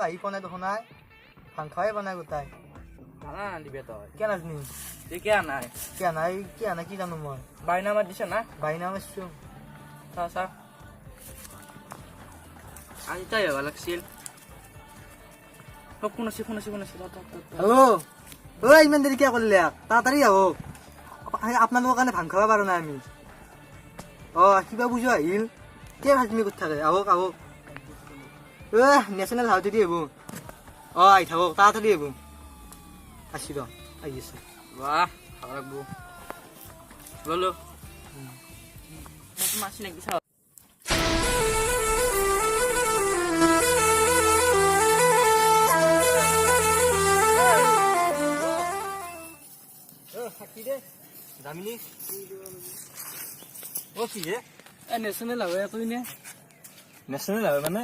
আহি পোৱা নাই দেখোন নাই ভাং খাৱাই বনাই গোটাই ভাঙা দিবে তই কিয় নাজনি কিয়া নাই কিয় নাই কি জানো মই বাইনা মাত দিছে না বাইনা মাৰছো চা চা আজি তাই হ'ব লাগছিল কোন আছে হেল্ল' ঐ ইমান দেৰি কিয় কৰিলে তাড়াতাড়ি আহক আপোনালোকৰ কাৰণে ভাং খাব পাৰো নাই আমি কিবা বুজো আহিল কিয় ভাজমি কৰি থাকে আহক আহক নেশ্যনেল হাউটি দি আহিব আহি থাকক তাড়াতাড়ি আহিব আছি ৰ আহি আছো বাহ খাব লাগবো বলো মাছ নাকি চাও থাকি দে জামিনী কি হে নেশ্যনেল হবে তুই নে নেশ্যনেল হাইৱে মানে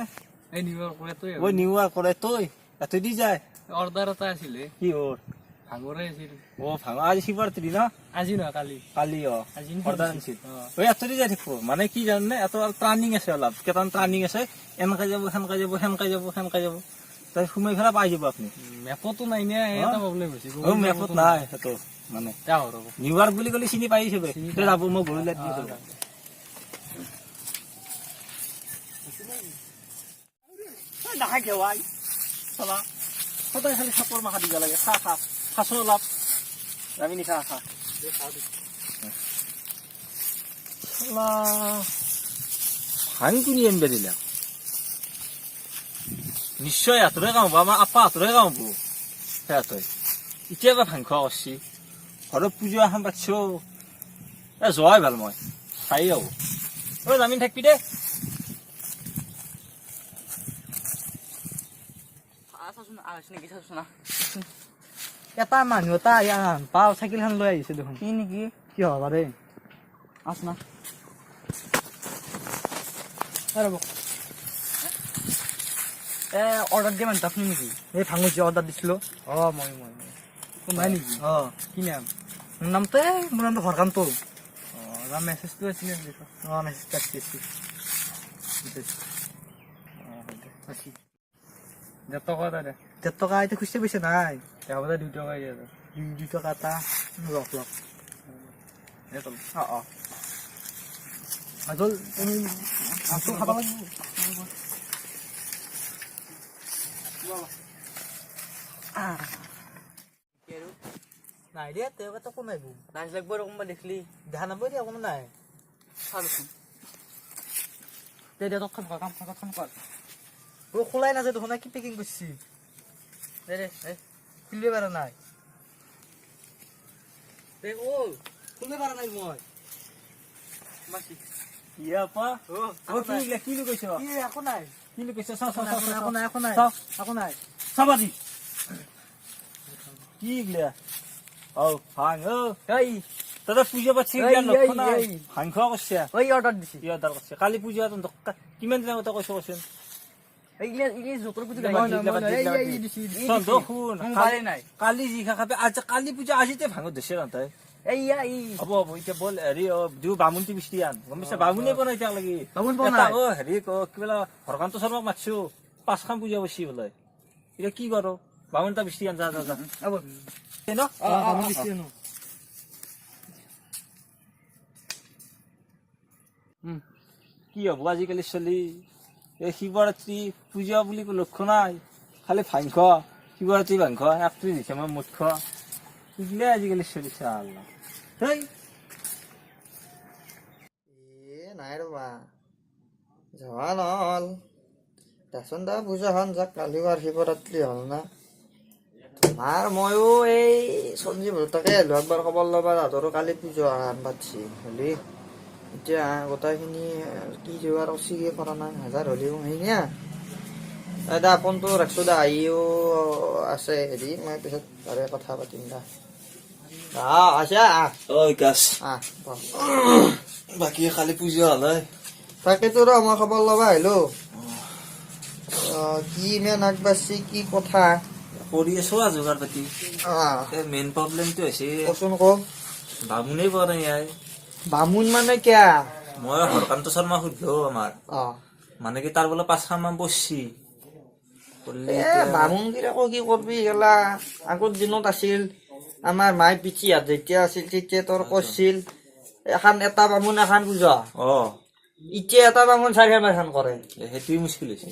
এই নিউয়ৰ্ক কৰে তুই নিউয়ৰ্ক কৰে তই এত দি যায় অৰ্ডাৰ এটা আছিলে কি ওৰ ভাঙৰে আছিল ভাঙা আজি শিৱৰাত্ৰি ন আজি নহয় কালি কালি আজি অৰ্ডাৰ আনিছিল এত দি যাই থাকিব মানে কি জানে এত ট্ৰানিং আছে অলপ কেইটামান ট্ৰানিং আছে এনেকে যাব সেনেকে যাব সেনেকে যাব সেনেকে যাব তাই সোমাই ফেলা পাই যাব আপুনি মেপতো নাই নে এটা প্ৰব্লেম হৈছে মেপত নাই সেইটো মানে নিউয়ৰ্ক বুলি ক'লে চিনি পাই চবে যাব মই ঘৰলৈ দি নাখাই খেৱাই চলা সদায় খালি চাপৰ মাখা দিব লাগে খা খা খাচো অলপ আমি নিখা খা ভাঙি কিনি আনিব দিলে নিশ্চয় হাতৰে গাঁওব আমাৰ আপা হাতৰে গাঁওব সিহঁতে এতিয়া বা ভাং খোৱা কৰছি ঘৰত পুজা এখন পাতিছো যোৱাই ভাল মই চাই আহো জামিন থাকিবি দে এটা মানুহ এটা পাও চাইকেলখন লৈ আহিছে দেখোন কি নেকি কি হ'ব পাৰে আছ না ৰ'ব অৰ্ডাৰ দিয়ে মানতে আপনি নাকি এই ভাঙুচি অৰ্ডাৰ দিছিলো মই নাই নেকি কি নাম মোৰ নামটো হৰকান্ত মেসেজটো আছিল মেছেজটো আসি 1.5 টাকা দে 1.5 টকা এতিয়া খুচি পইচা নাই হ'ব দে 2 টাকা দিয়ে 2 টকা এটা লওক আজল তুমি মাছটো খাব লাগিব নাই দে তেওঁ এটা কমাইব নাচ লাগবো এরকম দেখলি দেখা নাপাই দে অকণমান নাই চালুন দে তখন কাম কর খোলাই নাযায় দেখোন কি পেকিং করছি দে খুলবে পারা নাই দেখ ও খুলবে পারা নাই মই মাসি ইয়াপা কি লুকাইছ একো নাই কি লুকাইছ একো নাই চাবাদি কি গিলা ভাং দাদা পুজা পাচ্ছি ভাং খোৱা কৈছে ওই অৰ্ডাৰ দিছি অৰ্ডাৰ কৰিছে কালি পূজা কিমান দিনৰ কথা কৈছ কৈছে কালি যি খা খাবি কালি পূজা আজিতে ভাঙত দিছে তই হ'ব এতিয়া বল হেৰি দিও বামুণটি বিষ্টি আন গম পাইছা বামুণে বনাই এতিয়া লাগি হেৰি কিবা হৰকান্ত শৰ্মাক মাতছো 5খান পূজা বসি বোলে এতিয়া কি কৰ বামুণটা বিষ্টি আন যা কি হব আজিকালি চলি এই শিৱৰাত্ৰি পূজা বুলি লক্ষ্য নাই খালি ভাং খোৱা শিৱৰাত্ৰি ভাং খোৱা 31 ডিচেম্বৰ মুঠ খোৱা এইগিলাই আজিকালি চলিছে আল্লাহ নাই ৰবা যোৱা নহল দেচোন দা পূজাখন যাক কালি শিৱৰাত্ৰি হ'ল না তোমাৰ ময়ো এই সঞ্জীৱ তাকে আহিলো একবাৰ খবৰ ল'বা তাহাঁতৰো কালি পূজা পাতিছি হলি এতিয়া গোটেইখিনি কি যোগাৰ কৰছি কি কৰা নাই হাজাৰ হ'লেও সেইনে দা ফোনটো ৰাখছো দা আহিও আছে হেৰি মই পিছত তাৰে কথা পাতিম দা আছা বাকী কালি পূজা হলে তাকেতো ৰ মই খবৰ ল'বা আহিলো কি ইমান আগবাঢ়ছি কি কথা কৰি আছো যোগাৰ পাতি মেইন প্ৰব্লেমটো হৈছে কচোন কওক বামুণেই পোৱা নাই ইয়াই বামুণ মানে কিয়া মই হৰকান্ত শৰ্মা সুধিলো আমাৰ মানে কি তাৰ বোলে 5খান মান বসছি বামুণগিৰি আকৌ কি কৰবি গেলা আগৰ দিনত আছিল আমাৰ মায়ে পিচিয়াত যেতিয়া আছিল তেতিয়া তোৰ কৰছিল এটা বামুণ এখন পূজা এতিয়া এটা বামুণ 4-5খন কৰে সেইটোৱে মুস্কিল হৈছে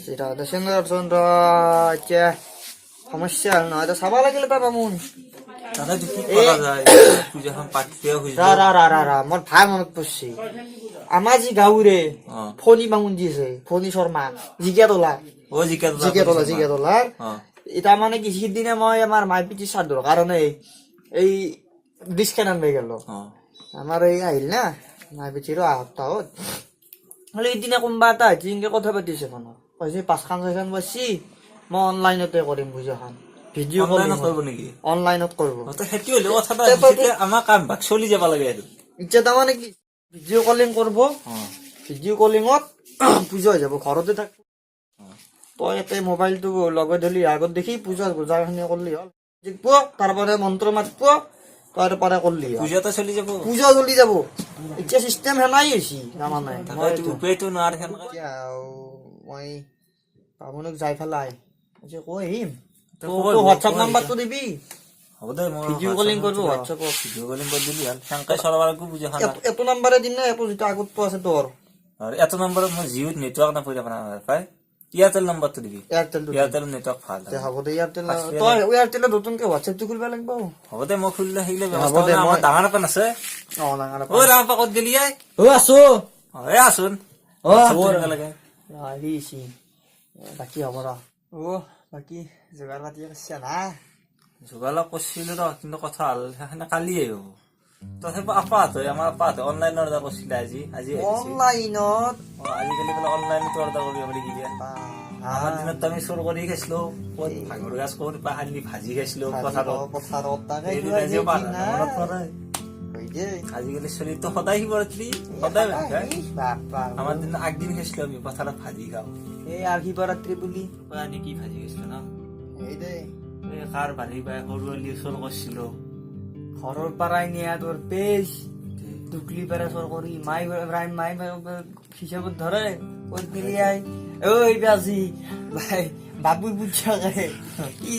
এতিয়া সমস্যা হ'ল নহয় চাব লাগিল এটা বামুণ মোৰ ভাই মনত পৰিছে আমাৰ যি গাঁৱৰে ফণী বামুণ যি আছে ফণী শৰ্মা জিকিয়াতলা এটা মানে কি সিদিনা মই আমাৰ মাই পিঠি চাদৰ কাৰণে এই ডিচকান আনবাই গেল আমাৰ এই আহিল না মাই পিঠিৰ সপ্তাহত হলে এইদিনা কোনোবা এটা আহিছে কথা পাতিছে মানে কৈছে 5-6খন বছি মই অনলাইনতে কৰিম পূজাখন ভিডিঅ' অনলাইনত কৰিব আমাৰ কাম ভাগ চলি যাব লাগে এতিয়া তাৰমানে কি ভিডিঅ' কলিং কৰিব ভিডিঅ' কলিঙত পূজা হৈ যাব ঘৰতে থাক তই এতে মোবাইলটো লগত ধৰি আগত দেখি পূজাখিনি কৰিলি হ'ল জিকব তাৰপৰা মন্ত্ৰ মাতব তাৰপৰা কৰিলি পূজা চলি যাব এতিয়া চিষ্টেম হেনাই হৈছে তাৰমানে মই বামুণক যাই পেলাই কৈ আহিম হোৱাটছআপ নাম্বাৰটো দিবি ভিডিঅ' কলিং কৰিব হোৱাটছআপত এইটো নাম্বাৰে দিম নে এইটো যিটো আগতটো আছে তোৰ এটা নম্বৰত মই জিঅ'ত নেটৱৰ্ক নাপাই পাই এয়াৰটেল নম্বৰটো দিবি এয়াৰটেল নেটৱৰ্ক ভাল হ'ব দে এয়াৰটেল নতুনকে হোৱাটছএপটো খুলিব লাগিব হ'ব দে মই খুলিলে আহিলে ডাঙৰ পান আছে ডাঙৰ পা ক'ত গেলি আছো আছোন বাকী হ'ব ৰ বাকী যোগাৰ পাতি কৰিছে না যোগাযোগ কৰিছিলো ৰ কিন্তু কথা হ'ল সেইখানে কালি আহিব তথাপি আমাৰ আপাহঁতে অনলাইন অৰ্ডাৰ কৰিছিলে আজি অনলাইনত আজিকালি বোলে অনলাইনত অৰ্ডাৰ কৰিব পাৰি কি দিয়া আমাৰ দিনত আমি চোৰ কৰি খাইছিলো ভাঙৰ গাছ কৰি আনি ভাজি খাইছিলো আজিকালি চলিতো সদায় শিৱৰাত্ৰি সদায় আমাৰ দিনত আগদিন খাইছিলো আমি পথাৰত ভাজি খাওঁ এই আৰু শিৱৰাত্ৰি বুলি আনি কি ভাজি খাইছিলো ন কাৰ ভাজি পাই সৰু আলি চোৰ কৰিছিলো ঘৰৰ পৰাই নিয়া তোৰ পেজ টুকলি পেৰা চোৰ কৰি মাই হিচাপত ধৰে ক'ত গেলি আই ঐ বাজি ভাই বাবু বুঝা গে কি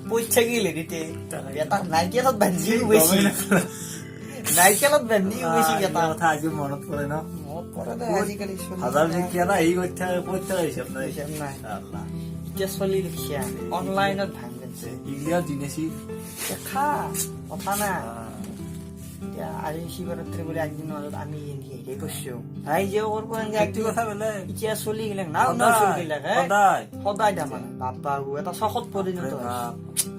পইচা গেলে দিতে এটা নাইকেলত বান্ধি বেছি নাইকেলত বান্ধি বেছি এটা কথা আজি মনত পৰে ন মনত পৰে দে আজিকালি হাজাৰ জিকিয়া না এই কথা পইচা হিচাপ নাই এতিয়া চলি লিখিয়া অনলাইনত ভাঙিছে ইগলিয়া দিনেছি খা কথা না এতিয়া আজি শিৱৰাত্ৰি বুলি একদিন মাজত আমি হেৰি কৰিছো ৰাইজেও কৰিব কথা বেলেগ এতিয়া চলি গেলে না চলি গেলে সদায় তাৰমানে বাপা এটা চখত পৰিণত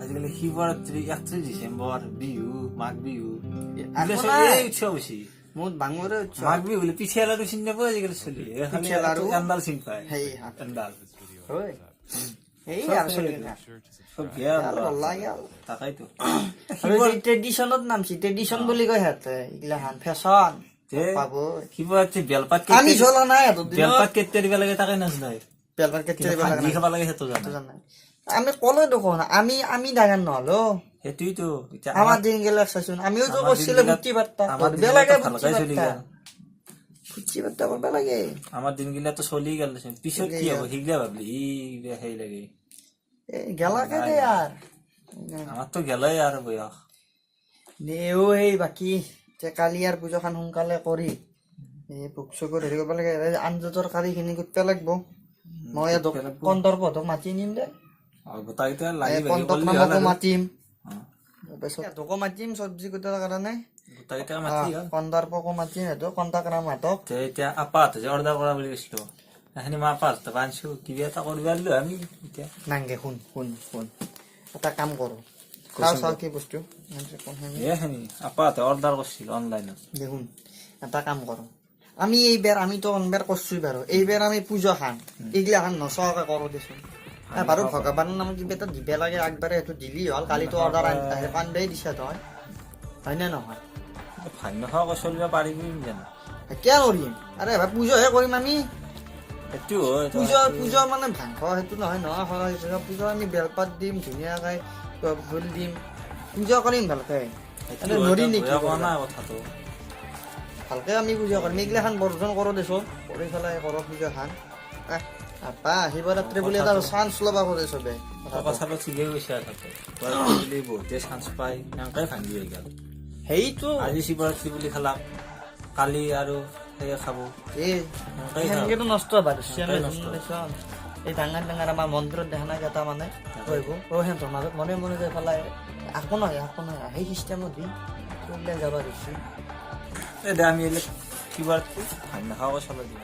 আজিকালি শিৱৰাত্ৰি 31 ডিচেম্বৰ বিহু মাঘ বিহু উৎসৱ হৈছে মোৰ ডাঙৰে উৎসৱ মাঘ বিহু বুলি পিঠা লাৰু চিনি নাপায় আজিকালি চলি এণ্ডাল চিনি পায় এণ্ডাল ট্ৰেডিশনত নামছি ট্ৰেডিশন বুলি কয় সিহঁতে এইগিলাখান ফেশ্বন শিৱৰাত্ৰি বেলপাত আমি চলা নাই বেলপাত কেতিয়া দিব লাগে তাকে নাজানে বেলপাত কেতিয়া দিব লাগে খাব লাগে সেইটো জানে আমি ক'লে দেখোন আমি ডাঙৰ নহলো সেইটোৱেতো আমাৰ দিন গেলে চাইছোন আমিও তো কৰিছিলো ফুটি বাৰ্তা বেলেগে ফুটি বাৰ্তা কৰিব লাগে আমাৰ দিন গিলাতো চলি গেল পিছত কি হ'ব সিগলা ভাবলি সেই লাগে গেলাকে দে আর আমার তো গেলাই আর বয়স দেও এই বাকি কালি আর পূজাখন সোনকালে কৰি এই ভোগ চোগৰ হেৰি কৰিব লাগে আঞ্জা তৰকাৰী খিনি কৰিব লাগিব মই কন্দৰ্পহঁতক মাতি নিম দে মাতিম সিহঁতকো মাতিম চব্জি কুটাৰ কাৰণে কন্দৰ্পকো মাতিম সিহঁতক কন্টাক্ৰামহঁতক এতিয়া আপাহঁতে যে অৰ্ডাৰ কৰা বুলি কৈছিলো সেইখিনি মই আপাহঁতে আনিছো কিবা এটা কৰিব পাৰিলো আমি এতিয়া নাংগে শুন এটা কাম কৰো কি বস্তু এইখিনি আপাহঁতে অৰ্ডাৰ কৰিছিল অনলাইনত দেখোন এটা কাম কৰো আমি এইবাৰ আমিতো অনবাৰ কৰছো বাৰু এইবাৰ আমি পূজা খান এইগিলাখান নচোৱাকে কৰো দেচোন বাৰু ভগৱানৰ নামত কিবা এটা দিব লাগে একবাৰে সেইটো দিলি হ'ল কালিতো অৰ্ডাৰ আনবাই দিছা তই হয় নে নহয় ভাই নোখোৱাকৈ চলিব পাৰিবি জানো কিয় কৰিম আৰে ভাই পূজাহে কৰিম আমি সেইটো হয় পূজা মানে ভাংস সেইটো নহয় নহয় পূজা আমি বেলপাত দিম ধুনীয়াকৈ ফুল দিম পূজা কৰিম ভালকে নৰি নেকি কথাটো ভালকে আমি পূজা কৰিম এইগিলাখান বৰ্জন কৰো দেচোন কৰি পেলাই কৰো পূজা খান আপা শিৱৰাত্ৰি বুলি এটা চান্স ল'বা খোজে চবে কথাটো ঠিকেই কৈছে থাকে বুলি বহুতে চান্স পায় এনেকাই ভাঙি হৈ গ'ল সেইটো আজি শিৱৰাত্ৰি বুলি খালাক কালি আৰু সেয়ে খাব সেনেকেতো নষ্ট হবা সেনেকেই নষ্ট। এই ডাঙৰ ডাঙৰ আমাৰ মন্দিৰত দেখা নাই এটা মানে কৰিব সিহঁতৰ মাজত মনে মনে যাই পেলাই একো নহয় সেই চিষ্টেমত দি কৰিলে যাবা দিছি এতিয়া আমি এলে শিৱৰাত্ৰি ভাঙ নাখাওঁ চলাই দিম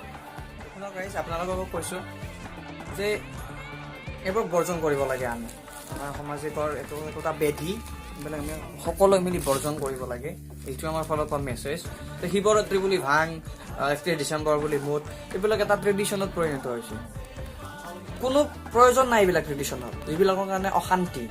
আপোনালোকক কৈছোঁ যে এইবোৰ বৰ্জন কৰিব লাগে আমি আমাৰ সামাজিকৰ এইটো এটা ব্যাধি এইবিলাক আমি সকলোৱে মিলি বৰ্জন কৰিব লাগে এইটো আমাৰ ফালৰ পৰা মেছেজ শিৱৰাত্ৰি বুলি ভাং 31 ডিচেম্বৰ বুলি মুঠ এইবিলাক এটা ট্ৰেডিশ্যনত পৰিণত হৈছে কোনো প্ৰয়োজন নাই এইবিলাক ট্ৰেডিশ্যনত এইবিলাকৰ কাৰণে অশান্তি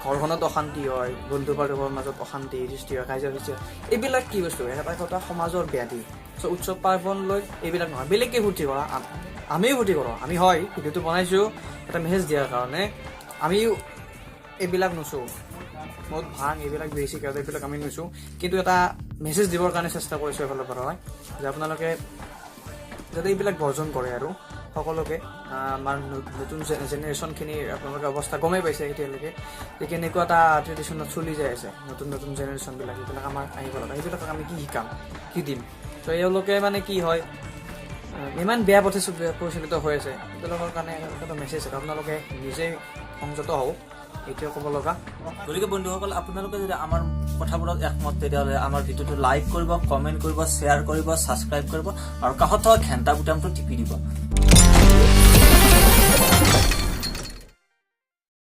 ঘৰখনত অশান্তি হয় বন্ধু বান্ধৱৰ মাজত অশান্তি সৃষ্টি হয় কাজিয়া সৃষ্টি হয় এইবিলাক কি বস্তু এটা সমাজৰ ব্যাধি চ' উৎসৱ পাৰ্বণ লৈ এইবিলাক নহয় বেলেগকে ফূৰ্তি কৰা আমিও ফূৰ্তি কৰোঁ আমি হয় ভিডিঅ'টো বনাইছোঁ এটা মেছেজ দিয়াৰ কাৰণে আমিও এইবিলাক নুচোঁ মদ ভাং এইবিলাক বেছি কাৰণে এইবিলাক আমি নুচোঁ কিন্তু এটা মেছেজ দিবৰ কাৰণে চেষ্টা কৰিছোঁ এফালৰ পৰা হয় যে আপোনালোকে যাতে এইবিলাক বৰ্জন কৰে আৰু সকলোকে আমাৰ নতুন জেনেৰেশ্যনখিনিৰ আপোনালোকে অৱস্থা গমেই পাইছে এতিয়ালৈকে যে কেনেকুৱা এটা ট্ৰেডিশ্যনত চলি যাই আছে নতুন নতুন জেনেৰেশ্যনবিলাক এইবিলাক আমাৰ আহিব লগা সেইবিলাকক আমি কি শিকাম কি দিম ত' এওঁলোকে মানে কি হয় ইমান বেয়া পথে পৰিচালিত হৈ আছে তেওঁলোকৰ কাৰণে এটা মেছেজ আছে আপোনালোকে নিজেই সংযত হওক এইটোৱে ক'ব লগা গতিকে বন্ধুসকল আপোনালোকে যদি আমাৰ কথাবোৰত একমত তেতিয়াহ'লে আমাৰ ভিডিঅ'টো লাইক কৰিব কমেণ্ট কৰিব শ্বেয়াৰ কৰিব ছাবস্ক্ৰাইব কৰিব আৰু কাষত থকা ঘণ্টা বুটামটো টিপি দিব